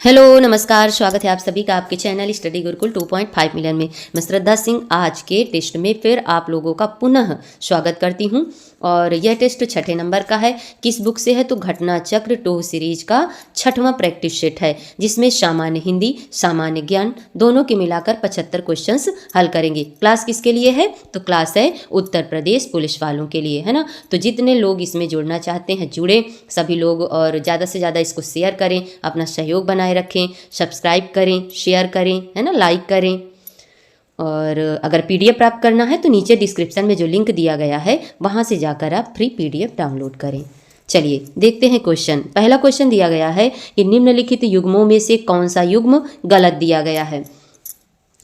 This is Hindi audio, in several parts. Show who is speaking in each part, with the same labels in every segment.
Speaker 1: हेलो नमस्कार, स्वागत है आप सभी का आपके चैनल स्टडी गुरुकुल 2.5 मिलियन में। मैं श्रद्धा सिंह आज के टेस्ट में फिर आप लोगों का पुनः स्वागत करती हूं और यह टेस्ट छठे नंबर का है। किस बुक से है तो घटना चक्र 2 सीरीज का 6वां प्रैक्टिस सेट है, जिसमें सामान्य हिंदी सामान्य ज्ञान दोनों के मिलाकर 75 क्वेश्चंस हल करेंगे। क्लास किसके लिए है तो क्लास है उत्तर प्रदेश पुलिस वालों के लिए, है ना। तो जितने लोग इसमें जुड़ना चाहते हैं जुड़े सभी लोग, और ज़्यादा से ज़्यादा इसको शेयर करें, अपना सहयोग बनाए रखें, सब्सक्राइब करें, शेयर करें, है ना, लाइक करें। और अगर पीडीएफ प्राप्त करना है तो नीचे डिस्क्रिप्शन में जो लिंक दिया गया है वहाँ से जाकर आप फ्री पीडीएफ डाउनलोड करें। चलिए देखते हैं क्वेश्चन। पहला क्वेश्चन दिया गया है कि निम्नलिखित युग्मों में से कौन सा युग्म गलत दिया गया है।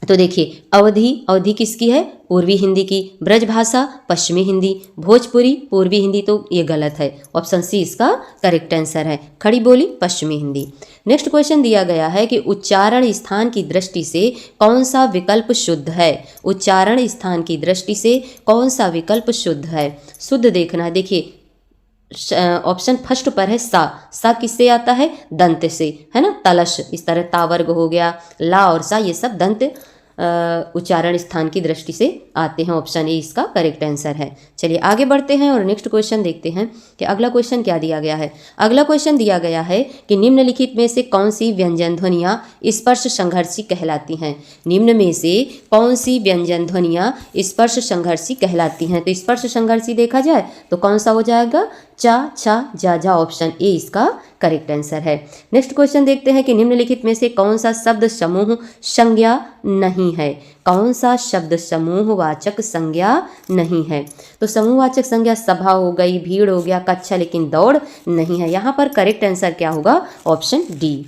Speaker 1: तो देखिए, अवधि किसकी है, पूर्वी हिंदी की। ब्रजभाषा पश्चिमी हिंदी। भोजपुरी पूर्वी हिंदी, तो ये गलत है, ऑप्शन सी इसका करेक्ट आंसर है। खड़ी बोली पश्चिमी हिंदी। नेक्स्ट क्वेश्चन दिया गया है कि उच्चारण स्थान की दृष्टि से कौन सा विकल्प शुद्ध है। उच्चारण स्थान की दृष्टि से कौन सा विकल्प शुद्ध है। शुद्ध देखना है। देखिए ऑप्शन फर्स्ट पर है सा किससे आता है, दंत से, है ना। तलश इस तरह तावर्ग हो गया, ला और सा ये सब दंत उच्चारण स्थान की दृष्टि से आते हैं। ऑप्शन ए इसका करेक्ट आंसर है। चलिए आगे बढ़ते हैं और नेक्स्ट क्वेश्चन देखते हैं कि अगला क्वेश्चन क्या दिया गया है। अगला क्वेश्चन दिया गया है कि निम्नलिखित में से कौन सी व्यंजन ध्वनियाँ स्पर्श संघर्षी कहलाती हैं। निम्न में से कौन सी व्यंजन ध्वनियाँ स्पर्श संघर्षी कहलाती हैं। तो स्पर्श संघर्षी देखा जाए तो कौन सा हो जाएगा, चा छा जा जा, ऑप्शन ए इसका करेक्ट आंसर है। नेक्स्ट क्वेश्चन देखते हैं कि निम्नलिखित में से कौन सा शब्द समूह संज्ञा नहीं है। कौन सा शब्द समूहवाचक संज्ञा नहीं है। तो समूहवाचक संज्ञा सभा हो गई, भीड़ हो गया, कक्षा, लेकिन दौड़ नहीं है। यहाँ पर करेक्ट आंसर क्या होगा, ऑप्शन डी।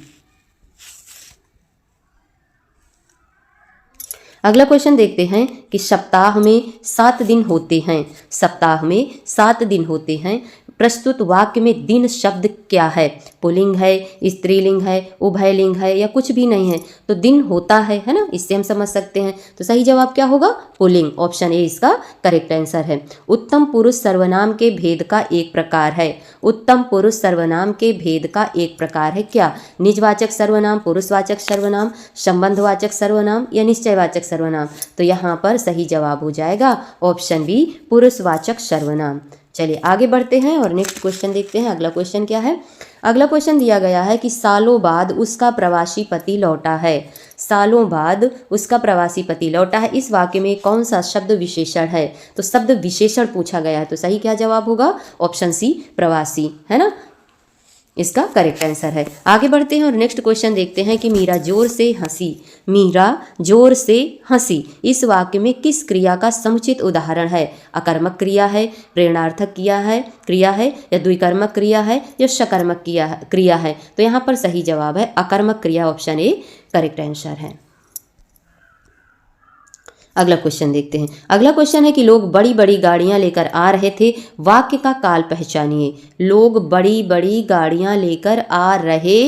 Speaker 1: अगला क्वेश्चन देखते हैं कि सप्ताह में 7 दिन होते हैं। सप्ताह में 7 दिन होते हैं। प्रस्तुत वाक्य में दिन शब्द क्या है। पुल्लिंग है, स्त्रीलिंग है, उभयलिंग है या कुछ भी नहीं है। तो दिन होता है ना, इससे हम समझ सकते हैं। तो सही जवाब क्या होगा, पुल्लिंग, ऑप्शन ए इसका करेक्ट आंसर है। उत्तम पुरुष सर्वनाम के भेद का एक प्रकार है। उत्तम पुरुष सर्वनाम के भेद का एक प्रकार है क्या। निजवाचक सर्वनाम, पुरुषवाचक सर्वनाम, संबंधवाचक सर्वनाम या निश्चयवाचक सर्वनाम। तो यहाँ पर सही जवाब हो जाएगा ऑप्शन बी, पुरुषवाचक सर्वनाम। चलिए आगे बढ़ते हैं और नेक्स्ट क्वेश्चन देखते हैं। अगला क्वेश्चन क्या है। अगला क्वेश्चन दिया गया है कि सालों बाद उसका प्रवासी पति लौटा है। सालों बाद उसका प्रवासी पति लौटा है, इस वाक्य में कौन सा शब्द विशेषण है। तो शब्द विशेषण पूछा गया है, तो सही क्या जवाब होगा, ऑप्शन सी प्रवासी, है ना, इसका करेक्ट आंसर है। आगे बढ़ते हैं और नेक्स्ट क्वेश्चन देखते हैं कि मीरा जोर से हंसी। मीरा जोर से हंसी, इस वाक्य में किस क्रिया का समुचित उदाहरण है। अकर्मक क्रिया है, प्रेरणार्थक क्रिया है या द्विकर्मक क्रिया है या सकर्मक क्रिया है। तो यहाँ पर सही जवाब है अकर्मक क्रिया, ऑप्शन ए करेक्ट आंसर है। अगला क्वेश्चन देखते हैं। अगला क्वेश्चन है कि लोग बड़ी बड़ी गाड़ियां लेकर आ रहे थे, वाक्य का काल पहचानिए। लोग बड़ी बड़ी गाड़ियां लेकर आ रहे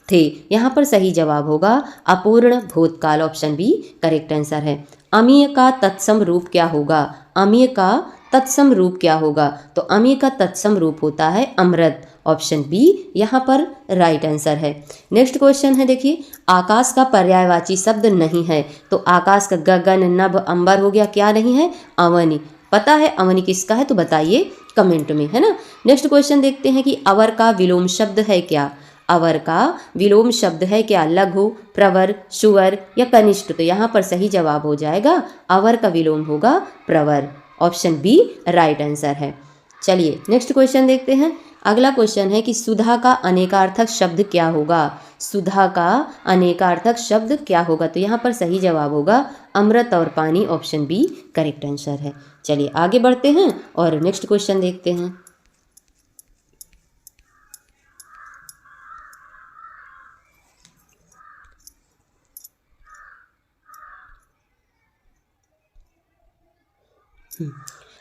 Speaker 1: थे, यहाँ पर सही जवाब होगा अपूर्ण भूतकाल, ऑप्शन बी करेक्ट आंसर है। अमीय का तत्सम रूप क्या होगा। अमीय का तत्सम रूप क्या होगा। तो अमीय का तत्सम रूप होता है अमृत, ऑप्शन बी यहाँ पर राइट आंसर है। नेक्स्ट क्वेश्चन है, देखिए आकाश का पर्यायवाची शब्द नहीं है। तो आकाश का गगन, नभ, अंबर हो गया, क्या नहीं है, अवनि। पता है अवनि किसका है तो बताइए कमेंट में, है ना। नेक्स्ट क्वेश्चन देखते हैं कि अवर का विलोम शब्द है क्या। अवर का विलोम शब्द है क्या, लघु, प्रवर, सुवर या कनिष्ठ। तो यहाँ पर सही जवाब हो जाएगा अवर का विलोम होगा प्रवर, ऑप्शन बी राइट आंसर है। चलिए नेक्स्ट क्वेश्चन देखते हैं। अगला क्वेश्चन है कि सुधा का अनेकार्थक शब्द क्या होगा। सुधा का अनेकार्थक शब्द क्या होगा। तो यहाँ पर सही जवाब होगा अमृत और पानी, ऑप्शन बी करेक्ट आंसर है। चलिए आगे बढ़ते हैं और नेक्स्ट क्वेश्चन देखते हैं।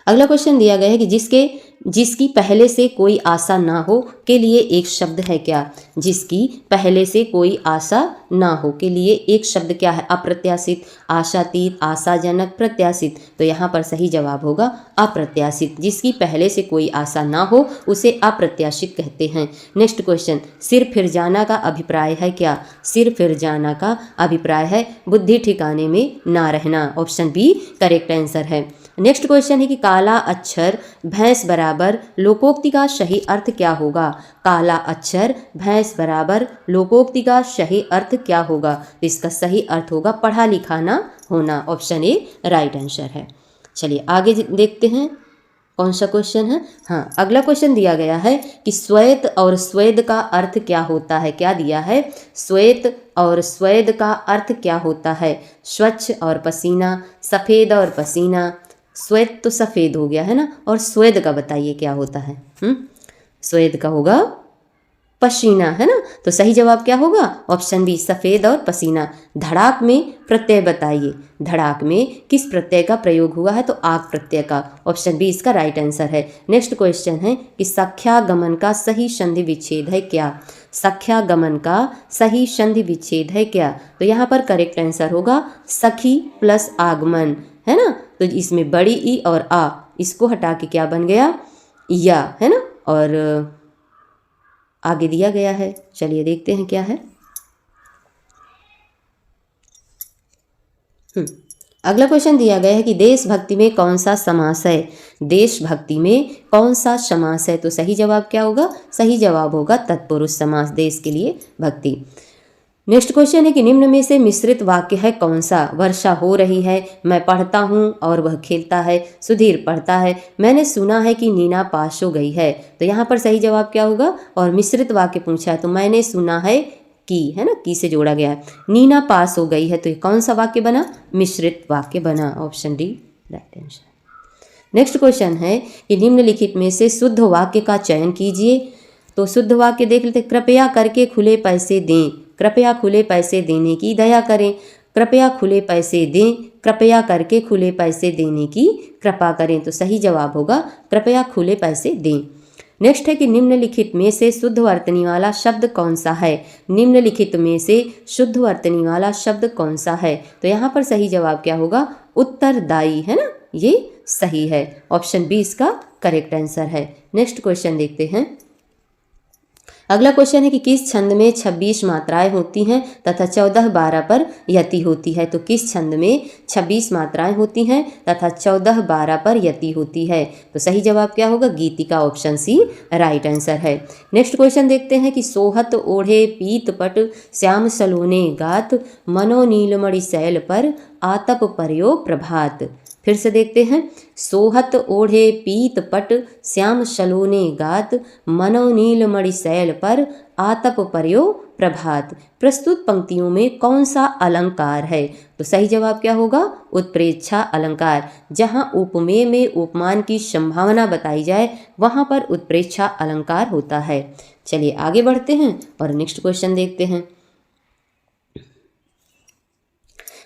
Speaker 1: अगला क्वेश्चन दिया गया है कि जिसके जिसकी पहले से कोई आशा ना हो के लिए एक शब्द है क्या? जिसकी पहले से कोई आशा ना हो के लिए एक शब्द क्या है? अप्रत्याशित, आशातीत, आशाजनक, प्रत्याशित। तो यहाँ पर सही जवाब होगा अप्रत्याशित। जिसकी पहले से कोई आशा ना हो उसे अप्रत्याशित कहते हैं। नेक्स्ट क्वेश्चन, सिर फिर जाना का अभिप्राय है क्या? सिर फिर जाना का अभिप्राय है बुद्धि ठिकाने में ना रहना। ऑप्शन बी करेक्ट आंसर है। नेक्स्ट क्वेश्चन है कि काला अक्षर भैंस बराबर लोकोक्ति का सही अर्थ क्या होगा? काला अक्षर भैंस बराबर लोकोक्ति का सही अर्थ क्या होगा? तो इसका सही अर्थ होगा पढ़ा लिखा ना होना। ऑप्शन ए राइट आंसर है। चलिए आगे देखते हैं कौन सा क्वेश्चन है। हाँ, अगला क्वेश्चन दिया गया है कि श्वेत और स्वेद का अर्थ क्या होता है? क्या दिया है? श्वेत और स्वेद का अर्थ क्या होता है? स्वच्छ और पसीना, सफ़ेद और पसीना। श्वेत तो सफ़ेद हो गया है ना, और स्वेद का बताइए क्या होता है? स्वेद का होगा पसीना, है ना। तो सही जवाब क्या होगा? ऑप्शन बी सफ़ेद और पसीना। धड़ाक में प्रत्यय बताइए, धड़ाक में किस प्रत्यय का प्रयोग हुआ है? तो आग प्रत्यय का। ऑप्शन बी इसका राइट आंसर है। नेक्स्ट क्वेश्चन है कि सख्यागमन का सही संधि विच्छेद है क्या? सख्यागमन का सही संधि विच्छेद है क्या? तो यहाँ पर करेक्ट आंसर होगा सखी प्लस आगमन, है ना। तो इसमें बड़ी ई और आ, इसको हटा के क्या बन गया? या, है ना। और आगे दिया गया है, चलिए देखते हैं क्या है। अगला क्वेश्चन दिया गया है कि देशभक्ति में कौन सा समास है? देशभक्ति में कौन सा समास है? तो सही जवाब क्या होगा? सही जवाब होगा तत्पुरुष समास, देश के लिए भक्ति। नेक्स्ट क्वेश्चन है कि निम्न में से मिश्रित वाक्य है कौन सा? वर्षा हो रही है, मैं पढ़ता हूँ और वह खेलता है, सुधीर पढ़ता है, मैंने सुना है कि नीना पास हो गई है। तो यहाँ पर सही जवाब क्या होगा? और मिश्रित वाक्य पूछा है तो मैंने सुना है कि, है ना, की से जोड़ा गया है। नीना पास हो गई है, तो ये कौन सा वाक्य बना? मिश्रित वाक्य बना। Option D right answer. Next question है कि निम्नलिखित में से शुद्ध वाक्य का चयन कीजिए। तो शुद्ध वाक्य देख लेते। कृपया करके खुले पैसे दें, कृपया खुले पैसे देने की दया करें, कृपया खुले पैसे दें, कृपया करके खुले पैसे देने की कृपा करें। तो सही जवाब होगा कृपया खुले पैसे दें। नेक्स्ट है कि निम्नलिखित में से शुद्ध वर्तनी वाला शब्द कौन सा है? निम्नलिखित में से शुद्ध वर्तनी वाला शब्द कौन सा है? तो यहाँ पर सही जवाब क्या होगा? उत्तरदायी, है ना, ये सही है। ऑप्शन बी इसका करेक्ट आंसर है। नेक्स्ट क्वेश्चन देखते हैं। अगला क्वेश्चन है कि किस छंद में 26 मात्राएं होती हैं तथा 14-12 पर यति होती है? तो किस छंद में 26 मात्राएं होती हैं तथा 14-12 पर यति होती है? तो सही जवाब क्या होगा? गीतिका। ऑप्शन सी राइट आंसर है। नेक्स्ट क्वेश्चन देखते हैं कि सोहत ओढ़े पीत पट श्याम सलोने गात, मनो नीलमणि शैल पर आतप पर्यो प्रभात। फिर से देखते हैं। सोहत ओढ़े पीत पट श्याम सलोने गात, मनो नीलमणि शैल पर आतप पर्यो प्रभात। प्रस्तुत पंक्तियों में कौन सा अलंकार है? तो सही जवाब क्या होगा? उत्प्रेक्षा अलंकार। जहाँ उपमेय में उपमान की संभावना बताई जाए वहाँ पर उत्प्रेक्षा अलंकार होता है। चलिए आगे बढ़ते हैं और नेक्स्ट क्वेश्चन देखते हैं।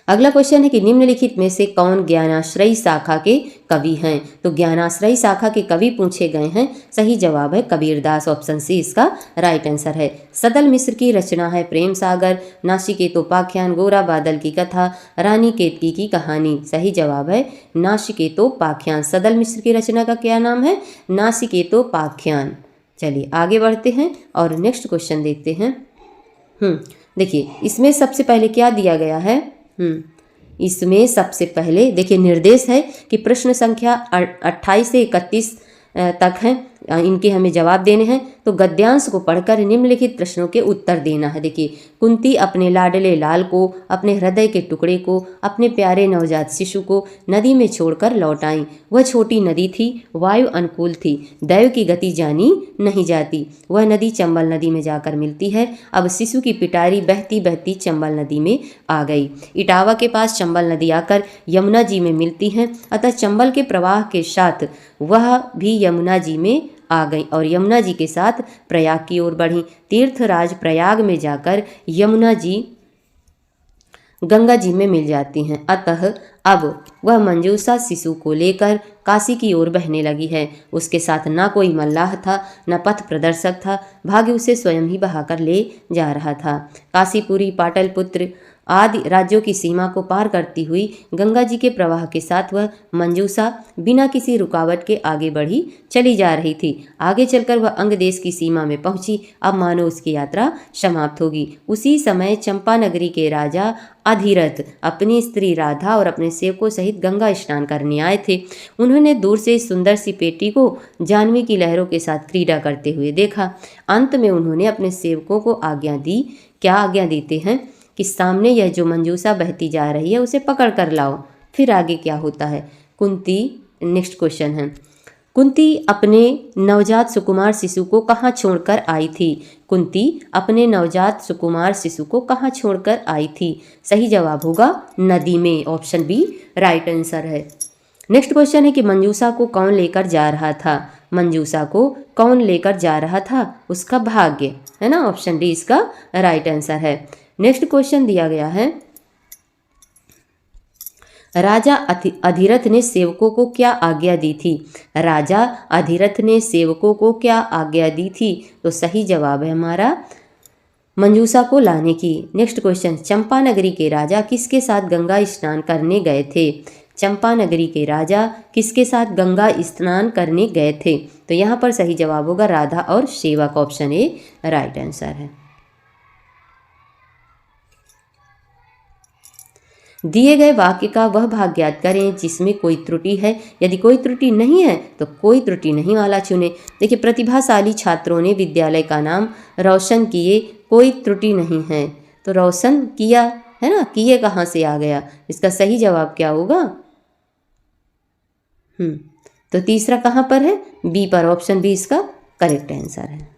Speaker 1: अगला क्वेश्चन है कि निम्नलिखित में से कौन ज्ञानाश्रयी शाखा के कवि हैं? तो ज्ञानाश्रयी शाखा के कवि पूछे गए हैं। सही जवाब है कबीरदास। ऑप्शन सी इसका राइट आंसर है। सदल मिश्र की रचना है प्रेम सागर, नासिकेतोपाख्यान, गोरा बादल की कथा, रानी केतकी की कहानी। सही जवाब है नासिकेतोपाख्यान। सदल मिश्र की रचना का क्या नाम है? नासिकेतोपाख्यान। चलिए आगे बढ़ते हैं और नेक्स्ट क्वेश्चन देखते हैं। देखिए इसमें सबसे पहले क्या दिया गया है? इसमें सबसे पहले देखिए निर्देश है कि प्रश्न संख्या 28 से 31 तक हैं, इनके हमें जवाब देने हैं। तो गद्यांश को पढ़कर निम्नलिखित प्रश्नों के उत्तर देना है। देखिए, कुंती अपने लाडले लाल को, अपने हृदय के टुकड़े को, अपने प्यारे नवजात शिशु को नदी में छोड़कर लौट आईं। वह छोटी नदी थी, वायु अनुकूल थी, दैव की गति जानी नहीं जाती। वह नदी चंबल नदी में जाकर मिलती है। अब शिशु की पिटारी बहती बहती चंबल नदी में आ गई। इटावा के पास चंबल नदी आकर यमुना जी में मिलती है, अतः चंबल के प्रवाह के साथ वह भी यमुना जी में आ गई और यमुना जी के साथ प्रयाग की ओर बढ़ी। तीर्थराज प्रयाग में जाकर यमुना जी गंगा जी में मिल जाती हैं। अतः अब वह मंजूषा शिशु को लेकर काशी की ओर बहने लगी है। उसके साथ ना कोई मल्लाह था, न पथ प्रदर्शक था, भाग्य उसे स्वयं ही बहाकर ले जा रहा था। काशीपुरी, पाटलिपुत्र आदि राज्यों की सीमा को पार करती हुई गंगा जी के प्रवाह के साथ वह मंजूषा बिना किसी रुकावट के आगे बढ़ी चली जा रही थी। आगे चलकर वह अंग देश की सीमा में पहुंची। अब मानो उसकी यात्रा समाप्त होगी। उसी समय चंपानगरी के राजा अधिरथ अपनी स्त्री राधा और अपने सेवकों सहित गंगा स्नान करने आए थे। उन्होंने दूर से इस सुंदर सी बेटी को जाह्नवी की लहरों के साथ क्रीड़ा करते हुए देखा। अंत में उन्होंने अपने सेवकों को आज्ञा दी। क्या आज्ञा देते हैं कि सामने यह जो मंजूषा बहती जा रही है उसे पकड़ कर लाओ। फिर आगे क्या होता है? कुंती, नेक्स्ट क्वेश्चन है, कुंती अपने नवजात सुकुमार शिशु को कहाँ छोड़कर आई थी? कुंती अपने नवजात सुकुमार शिशु को कहाँ छोड़कर आई थी? सही जवाब होगा नदी में। ऑप्शन बी राइट आंसर है। नेक्स्ट क्वेश्चन है कि मंजूषा को कौन लेकर जा रहा था? मंजूषा को कौन लेकर जा रहा था? उसका भाग्य, है ना। ऑप्शन डी इसका राइट आंसर है। नेक्स्ट क्वेश्चन दिया गया है, राजा अधिरथ ने सेवकों को क्या आज्ञा दी थी? राजा अधिरथ ने सेवकों को क्या आज्ञा दी थी? तो सही जवाब है हमारा मंजूषा को लाने की। नेक्स्ट क्वेश्चन, चंपानगरी के राजा किसके साथ गंगा स्नान करने गए थे? चंपानगरी के राजा किसके साथ गंगा स्नान करने गए थे? तो यहाँ पर सही जवाब होगा राधा और सेवक। ऑप्शन ए राइट आंसर है। दिए गए वाक्य का वह भाग ज्ञात करें जिसमें कोई त्रुटि है। यदि कोई त्रुटि नहीं है तो कोई त्रुटि नहीं वाला चुने। देखिए, प्रतिभाशाली छात्रों ने विद्यालय का नाम रोशन किए, कोई त्रुटि नहीं है। तो रोशन किया, है ना, किए कहाँ से आ गया? इसका सही जवाब क्या होगा? तो तीसरा कहाँ पर है? बी पर। ऑप्शन बी इसका करेक्ट आंसर है।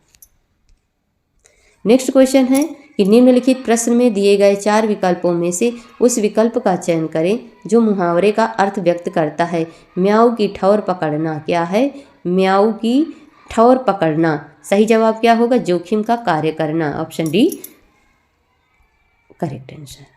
Speaker 1: नेक्स्ट क्वेश्चन है कि निम्नलिखित प्रश्न में दिए गए 4 विकल्पों में से उस विकल्प का चयन करें जो मुहावरे का अर्थ व्यक्त करता है। म्याऊ की ठौर पकड़ना क्या है? म्याऊ की ठौर पकड़ना। सही जवाब क्या होगा? जोखिम का कार्य करना। Option D correct answer.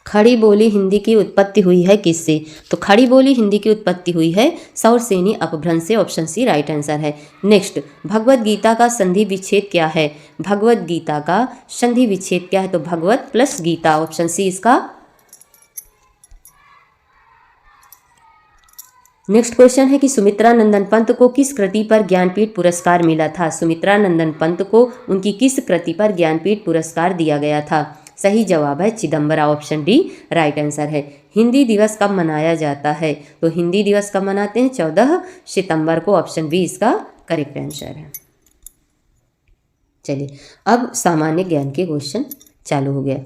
Speaker 1: खड़ी बोली हिंदी की उत्पत्ति हुई है किससे? तो खड़ी बोली हिंदी की उत्पत्ति हुई है सौरसेनी अपभ्रंश से। ऑप्शन सी राइट आंसर है। नेक्स्ट, भगवत गीता का संधि विच्छेद क्या है? भगवत गीता का संधि विच्छेद क्या है? तो भगवत प्लस गीता। ऑप्शन सी इसका। नेक्स्ट क्वेश्चन है कि सुमित्रा नंदन पंत को किस कृति पर ज्ञानपीठ पुरस्कार मिला था? सुमित्रा नंदन पंत को उनकी किस कृति पर ज्ञानपीठ पुरस्कार दिया गया था? सही जवाब है Chidambara. Option D right answer है। हिंदी दिवस कब मनाया जाता है? तो हिंदी दिवस कब मनाते हैं? 14 सितंबर को। ऑप्शन बी इसका करेक्ट आंसर है। चलिए, अब सामान्य ज्ञान के क्वेश्चन चालू हो गया।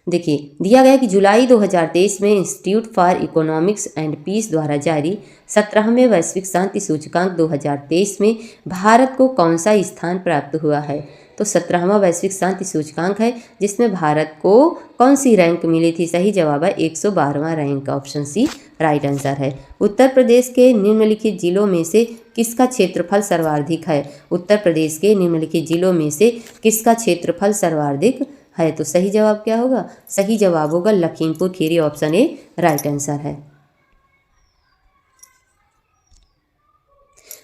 Speaker 1: देखिए, दिया गया कि जुलाई 2023 में institute for economics and peace द्वारा जारी 17वें वैश्विक शांति सूचकांक 2023 में भारत को कौन सा स्थान प्राप्त हुआ है? तो 17वां वैश्विक शांति सूचकांक है जिसमें भारत को कौन सी रैंक मिली थी? सही जवाब है 112वां rank. Option C right answer है। उत्तर प्रदेश के निम्नलिखित जिलों में से किसका क्षेत्रफल सर्वाधिक है? उत्तर प्रदेश के निम्नलिखित जिलों में से किसका क्षेत्रफल सर्वाधिक है? तो सही जवाब क्या होगा? सही जवाब होगा Lakhimpur Kheri. Option A right answer है।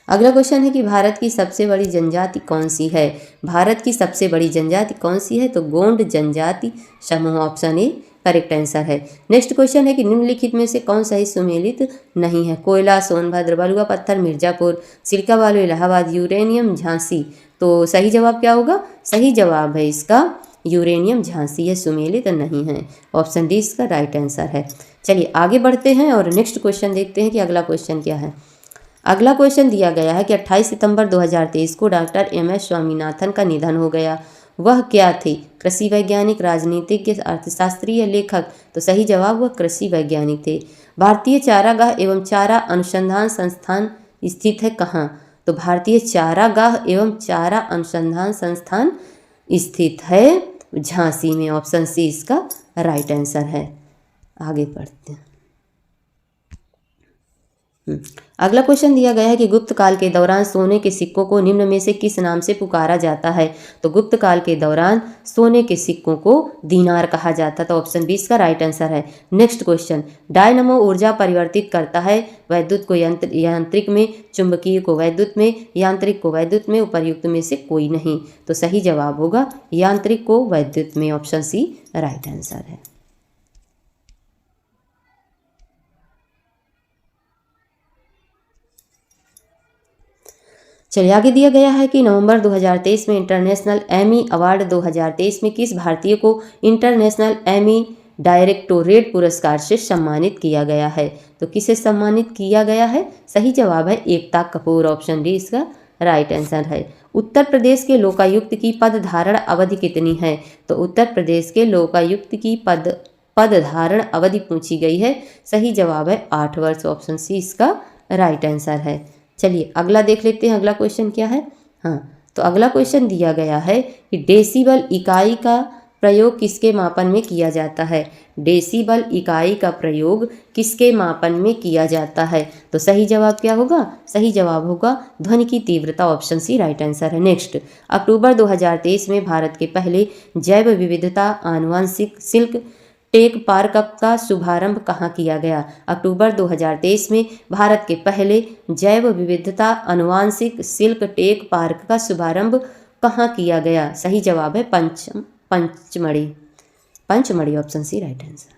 Speaker 1: अगला क्वेश्चन है कि भारत की सबसे बड़ी जनजाति कौन सी है? भारत की सबसे बड़ी जनजाति कौन सी है? तो गोंड जनजाति समूह। ऑप्शन ए करेक्ट आंसर है। नेक्स्ट क्वेश्चन है कि निम्नलिखित में से कौन सा ही सुमेलित नहीं है? कोयला सोनभद्र, बलुआ पत्थर मिर्जापुर, सिलिका बालू इलाहाबाद, यूरेनियम झांसी। तो सही जवाब क्या होगा? सही जवाब है इसका यूरेनियम झांसी है, सुमेलित नहीं है। ऑप्शन डी इसका राइट आंसर है। चलिए आगे बढ़ते हैं और नेक्स्ट क्वेश्चन देखते हैं कि अगला क्वेश्चन क्या है। अगला क्वेश्चन दिया गया है कि 28 सितंबर 2023 को डॉक्टर MS स्वामीनाथन का निधन हो गया। वह क्या थे? कृषि वैज्ञानिक, राजनीतिज्ञ, अर्थशास्त्री या लेखक? तो सही जवाब वह कृषि वैज्ञानिक थे। भारतीय चारागाह एवं चारा अनुसंधान संस्थान स्थित है कहाँ? तो भारतीय चारागाह एवं चारा अनुसंधान संस्थान स्थित है झांसी में। ऑप्शन सी इसका राइट आंसर है। आगे बढ़ते हैं। अगला क्वेश्चन दिया गया है कि गुप्त काल के दौरान सोने के सिक्कों को निम्न में से किस नाम से पुकारा जाता है। तो गुप्त काल के दौरान सोने के सिक्कों को दीनार कहा जाता था। तो ऑप्शन 20 का राइट आंसर है। नेक्स्ट क्वेश्चन, डायनमो ऊर्जा परिवर्तित करता है वैद्युत को यांत्रिक में, चुंबकीय को वैद्युत में, यांत्रिक को वैद्युत में, उपर्युक्त में से कोई नहीं। तो सही जवाब होगा यांत्रिक को वैद्युत में। ऑप्शन सी राइट आंसर है। चलिए आगे दिया गया है कि नवंबर 2023 में इंटरनेशनल एमी अवार्ड 2023 में किस भारतीय को इंटरनेशनल एमी डायरेक्टोरेट पुरस्कार से सम्मानित किया गया है। तो किसे सम्मानित किया गया है? सही जवाब है एकता कपूर। ऑप्शन डी इसका राइट आंसर है। उत्तर प्रदेश के लोकायुक्त की पद धारण अवधि कितनी है? तो उत्तर प्रदेश के लोकायुक्त की पद धारण अवधि पूछी गई है। सही जवाब है 8 वर्ष। ऑप्शन सी इसका राइट आंसर है। चलिए अगला देख लेते हैं। अगला क्वेश्चन क्या है? हाँ, तो अगला क्वेश्चन दिया गया है कि डेसिबल इकाई का प्रयोग किसके मापन में किया जाता है। डेसिबल इकाई का प्रयोग किसके मापन में किया जाता है? तो सही जवाब क्या होगा? सही जवाब होगा ध्वनि की तीव्रता। ऑप्शन सी राइट आंसर है। नेक्स्ट, अक्टूबर 2023 में भारत के पहले जैव विविधता आनुवंशिक सिल्क टेक पार्क का शुभारंभ कहाँ किया गया? अक्टूबर 2023 में भारत के पहले जैव विविधता आनुवंशिक सिल्क टेक पार्क का शुभारंभ कहाँ किया गया? सही जवाब है Pachmarhi. Option C right answer.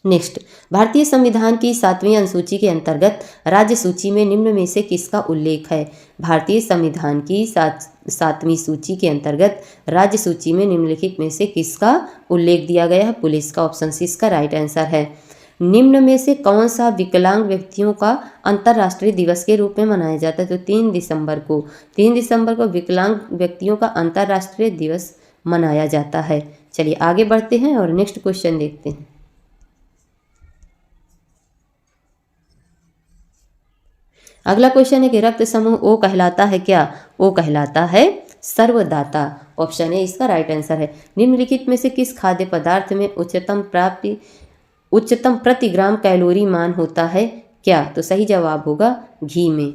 Speaker 1: Next, भारतीय संविधान की 7वीं अनुसूची के अंतर्गत राज्य सूची में निम्न में से किसका उल्लेख है? भारतीय संविधान की 7वीं सूची के अंतर्गत राज्य सूची में निम्नलिखित में से किसका उल्लेख दिया गया है? पुलिस का। ऑप्शन सी इसका राइट आंसर है। निम्न में से कौन सा विकलांग व्यक्तियों का अंतर्राष्ट्रीय दिवस के रूप में मनाया जाता है? तो 3 दिसंबर को विकलांग व्यक्तियों का अंतर्राष्ट्रीय दिवस मनाया जाता है। चलिए आगे बढ़ते हैं और नेक्स्ट क्वेश्चन देखते हैं। अगला क्वेश्चन है कि रक्त समूह ओ कहलाता है क्या? ओ कहलाता है सर्वदाता। ऑप्शन ए इसका राइट आंसर है। निम्नलिखित में से किस खाद्य पदार्थ में उच्चतम प्रति ग्राम कैलोरी मान होता है क्या? तो सही जवाब होगा घी में।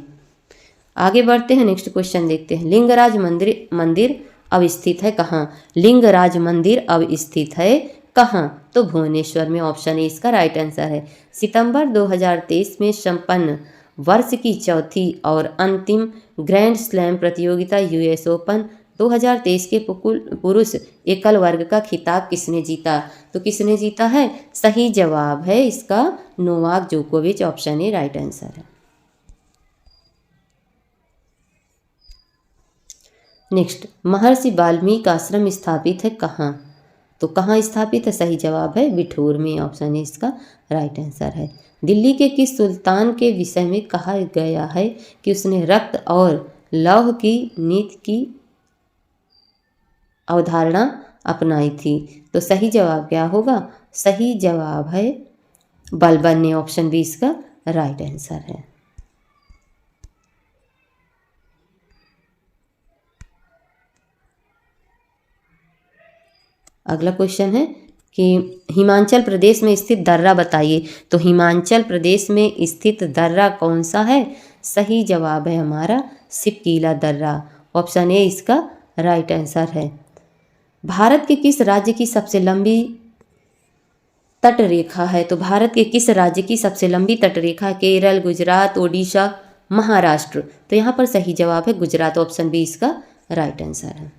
Speaker 1: आगे बढ़ते हैं, नेक्स्ट क्वेश्चन देखते हैं। लिंगराज मंदिर अब स्थित है कहाँ? लिंगराज मंदिर अब स्थित है कहाँ? तो भुवनेश्वर में। ऑप्शन ए इसका राइट आंसर है। सितंबर 2023 में संपन्न वर्ष की चौथी और अंतिम ग्रैंड स्लैम प्रतियोगिता यूएस ओपन 2023 के पुरुष एकल वर्ग का खिताब किसने जीता? तो किसने जीता है? सही जवाब है इसका नोवाक जोकोविच। ऑप्शन ए राइट आंसर है। नेक्स्ट, महर्षि वाल्मीकि आश्रम स्थापित है कहाँ? तो कहाँ स्थापित है? सही जवाब है बिठूर में। ऑप्शन ए इसका राइट आंसर है। दिल्ली के किस सुल्तान के विषय में कहा गया है कि उसने रक्त और लौह की नीति की अवधारणा अपनाई थी? तो सही जवाब क्या होगा? सही जवाब है बलबन ने। ऑप्शन बी इसका राइट आंसर है। अगला क्वेश्चन है कि हिमाचल प्रदेश में स्थित दर्रा बताइए। तो हिमाचल प्रदेश में स्थित दर्रा कौन सा है? सही जवाब है हमारा सिपकीला दर्रा। ऑप्शन ए इसका राइट आंसर है। भारत के किस राज्य की सबसे लंबी तटरेखा है? तो भारत के किस राज्य की सबसे लंबी तटरेखा? केरल, गुजरात, ओडिशा, महाराष्ट्र। तो यहाँ पर सही जवाब है गुजरात। ऑप्शन बी इसका राइट आंसर है।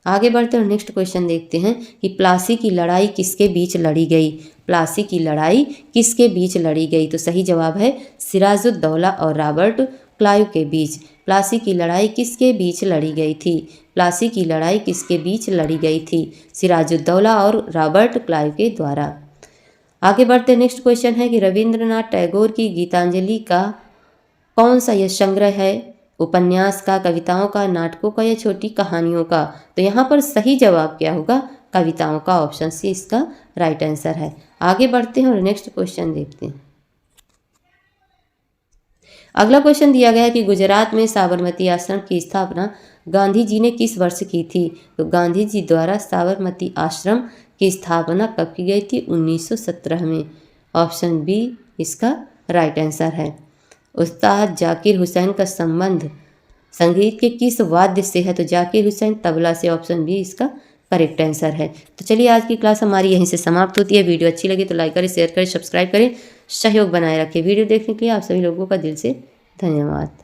Speaker 1: आगे बढ़ते हैं, नेक्स्ट क्वेश्चन देखते हैं कि प्लासी की लड़ाई किसके बीच लड़ी गई? प्लासी की लड़ाई किसके बीच लड़ी गई? तो सही जवाब है सिराजुद्दौला और रॉबर्ट क्लाइव के बीच। प्लासी की लड़ाई किसके बीच लड़ी गई थी? प्लासी की लड़ाई किसके बीच लड़ी गई थी? सिराजुद्दौला और रॉबर्ट क्लाइव के द्वारा। आगे बढ़ते, नेक्स्ट क्वेश्चन है कि रविंद्रनाथ टैगोर की गीतांजलि का कौन सा यह संग्रह है? उपन्यास का, कविताओं का, नाटकों का या छोटी कहानियों का? तो यहाँ पर सही जवाब क्या होगा? कविताओं का। ऑप्शन सी इसका राइट आंसर है। आगे बढ़ते हैं और नेक्स्ट क्वेश्चन देखते हैं। अगला क्वेश्चन दिया गया है कि गुजरात में साबरमती आश्रम की स्थापना गांधी जी ने किस वर्ष की थी। तो गांधी जी द्वारा साबरमती आश्रम की स्थापना कब की गई थी? 1917 में। ऑप्शन बी इसका राइट आंसर है। उस्ताद जाकिर हुसैन का संबंध संगीत के किस वाद्य से है? तो जाकिर हुसैन तबला से। ऑप्शन बी इसका करेक्ट आंसर है। तो चलिए आज की क्लास हमारी यहीं से समाप्त होती है। वीडियो अच्छी लगी तो लाइक करें, शेयर करें, सब्सक्राइब करें, सहयोग बनाए रखें। वीडियो देखने के लिए आप सभी लोगों का दिल से धन्यवाद।